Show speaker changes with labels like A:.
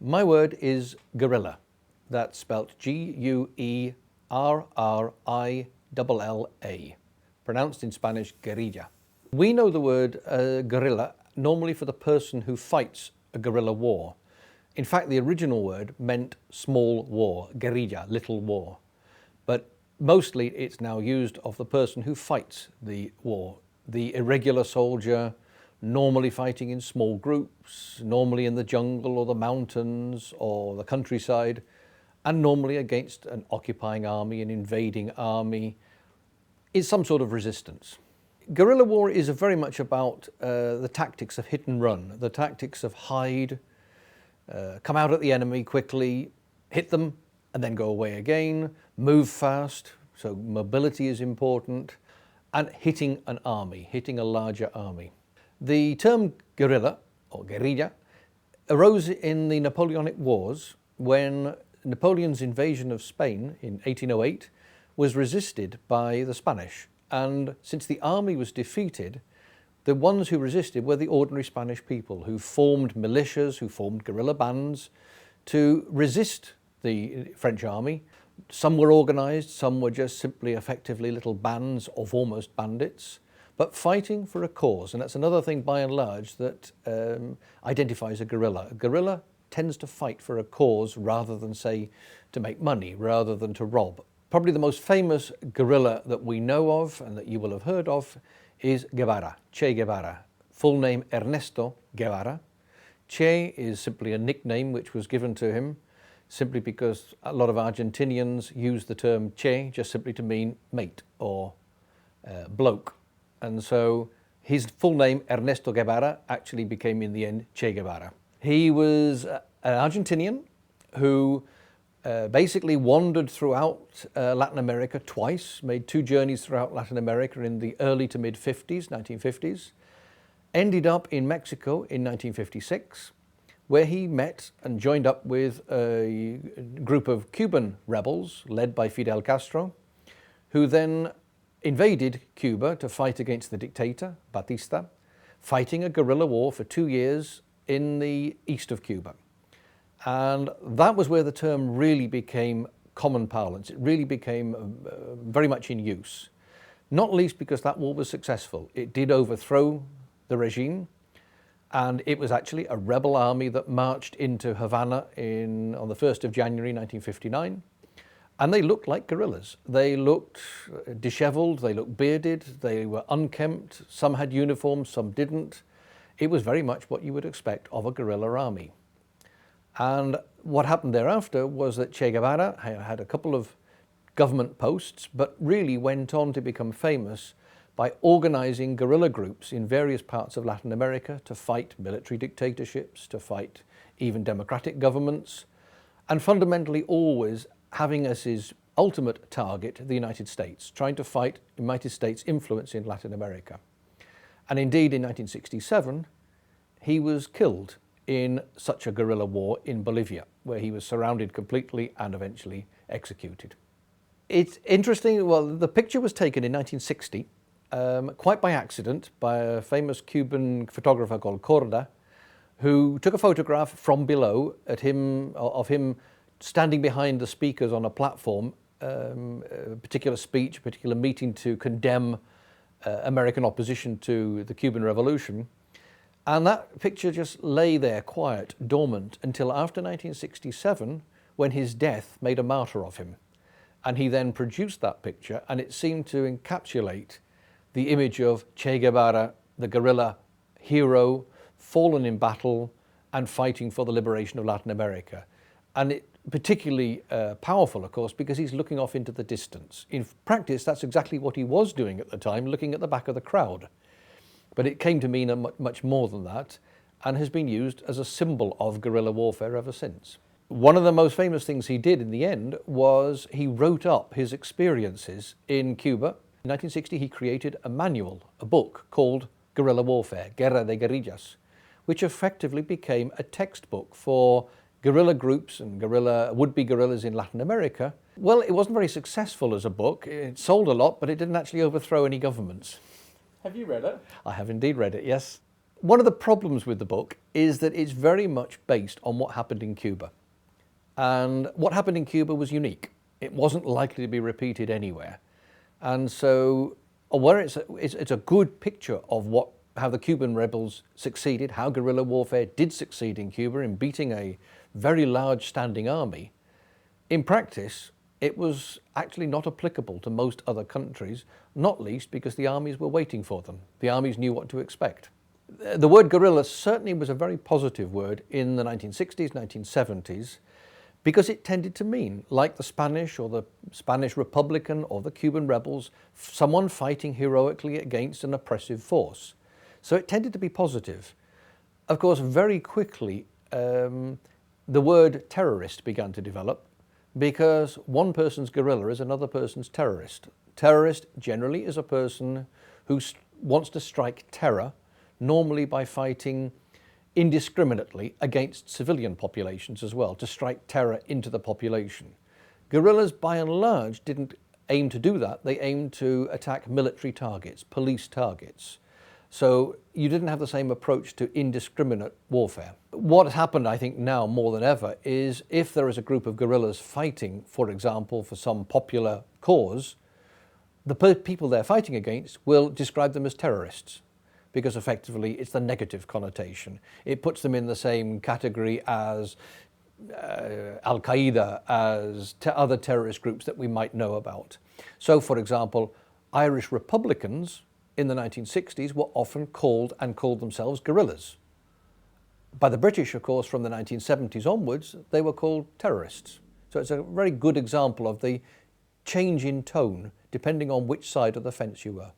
A: My word is guerrilla. That's spelt Guerrilla, pronounced in Spanish guerrilla. We know the word guerrilla normally for the person who fights a guerrilla war. In fact, the original word meant small war, guerrilla, little war. But mostly it's now used of the person who fights the war, the irregular soldier, normally fighting in small groups, normally in the jungle or the mountains or the countryside, and normally against an occupying army, an invading army. It's some sort of resistance. Guerrilla war is very much about the tactics of hit and run, the tactics of hide, come out at the enemy quickly, hit them, and then go away again, move fast, so mobility is important, and hitting an army, hitting a larger army. The term guerrilla, or guerrilla, arose in the Napoleonic Wars when Napoleon's invasion of Spain in 1808 was resisted by the Spanish. And since the army was defeated, the ones who resisted were the ordinary Spanish people who formed militias, who formed guerrilla bands to resist the French army. Some were organized, some were just simply effectively little bands of almost bandits, but fighting for a cause. And that's another thing by and large that identifies a guerrilla. A guerrilla tends to fight for a cause rather than, say, to make money, rather than to rob. Probably the most famous guerrilla that we know of and that you will have heard of is Guevara, Che Guevara. Full name Ernesto Guevara. Che is simply a nickname which was given to him simply because a lot of Argentinians use the term Che just simply to mean mate or bloke. And so his full name, Ernesto Guevara, actually became in the end Che Guevara. He was an Argentinian who basically wandered throughout Latin America twice, made 2 journeys throughout Latin America in the early to mid 1950s, ended up in Mexico in 1956, where he met and joined up with a group of Cuban rebels led by Fidel Castro, who then invaded Cuba to fight against the dictator, Batista, fighting a guerrilla war for 2 years in the east of Cuba. And that was where the term really became common parlance. It really became very much in use, not least because that war was successful. It did overthrow the regime, and it was actually a rebel army that marched into Havana on the 1st of January 1959. And they looked like guerrillas. They looked disheveled, they looked bearded, they were unkempt, some had uniforms, some didn't. It was very much what you would expect of a guerrilla army. And what happened thereafter was that Che Guevara had a couple of government posts, but really went on to become famous by organizing guerrilla groups in various parts of Latin America to fight military dictatorships, to fight even democratic governments, and fundamentally always having as his ultimate target the United States, trying to fight United States influence in Latin America. And indeed, in 1967, he was killed in such a guerrilla war in Bolivia, where he was surrounded completely and eventually executed. It's interesting, well, the picture was taken in 1960, quite by accident, by a famous Cuban photographer called Corda, who took a photograph from below of him standing behind the speakers on a platform, a particular speech, a particular meeting to condemn American opposition to the Cuban Revolution. And that picture just lay there quiet, dormant, until after 1967, when his death made a martyr of him. And he then produced that picture, and it seemed to encapsulate the image of Che Guevara, the guerrilla hero, fallen in battle and fighting for the liberation of Latin America. And it particularly powerful, of course, because he's looking off into the distance. In practice, that's exactly what he was doing at the time, looking at the back of the crowd. But it came to mean much more than that, and has been used as a symbol of guerrilla warfare ever since. One of the most famous things he did in the end was he wrote up his experiences in Cuba. In 1960, he created a manual, a book called Guerrilla Warfare, Guerra de Guerrillas, which effectively became a textbook for guerrilla groups and would-be guerrillas in Latin America. Well, it wasn't very successful as a book. It sold a lot, but it didn't actually overthrow any governments.
B: Have you read it?
A: I have indeed read it, yes. One of the problems with the book is that it's very much based on what happened in Cuba. And what happened in Cuba was unique. It wasn't likely to be repeated anywhere. And so, where it's a good picture of how the Cuban rebels succeeded, how guerrilla warfare did succeed in Cuba in beating a very large standing army. In practice, it was actually not applicable to most other countries, not least because the armies were waiting for them. The armies knew what to expect. The word guerrilla certainly was a very positive word in the 1960s, 1970s, because it tended to mean, like the Spanish or the Spanish Republican or the Cuban rebels, someone fighting heroically against an oppressive force. So it tended to be positive. Of course, very quickly, the word terrorist began to develop, because one person's guerrilla is another person's terrorist. Terrorist generally is a person who wants to strike terror, normally by fighting indiscriminately against civilian populations as well, to strike terror into the population. Guerrillas, by and large, didn't aim to do that. They aimed to attack military targets, police targets. So you didn't have the same approach to indiscriminate warfare. What has happened, I think, now more than ever is if there is a group of guerrillas fighting, for example, for some popular cause, the people they're fighting against will describe them as terrorists, because effectively it's the negative connotation. It puts them in the same category as Al-Qaeda, as other terrorist groups that we might know about. So, for example, Irish Republicans in the 1960s were often called themselves guerrillas. By the British, of course, from the 1970s onwards, they were called terrorists. So it's a very good example of the change in tone depending on which side of the fence you were.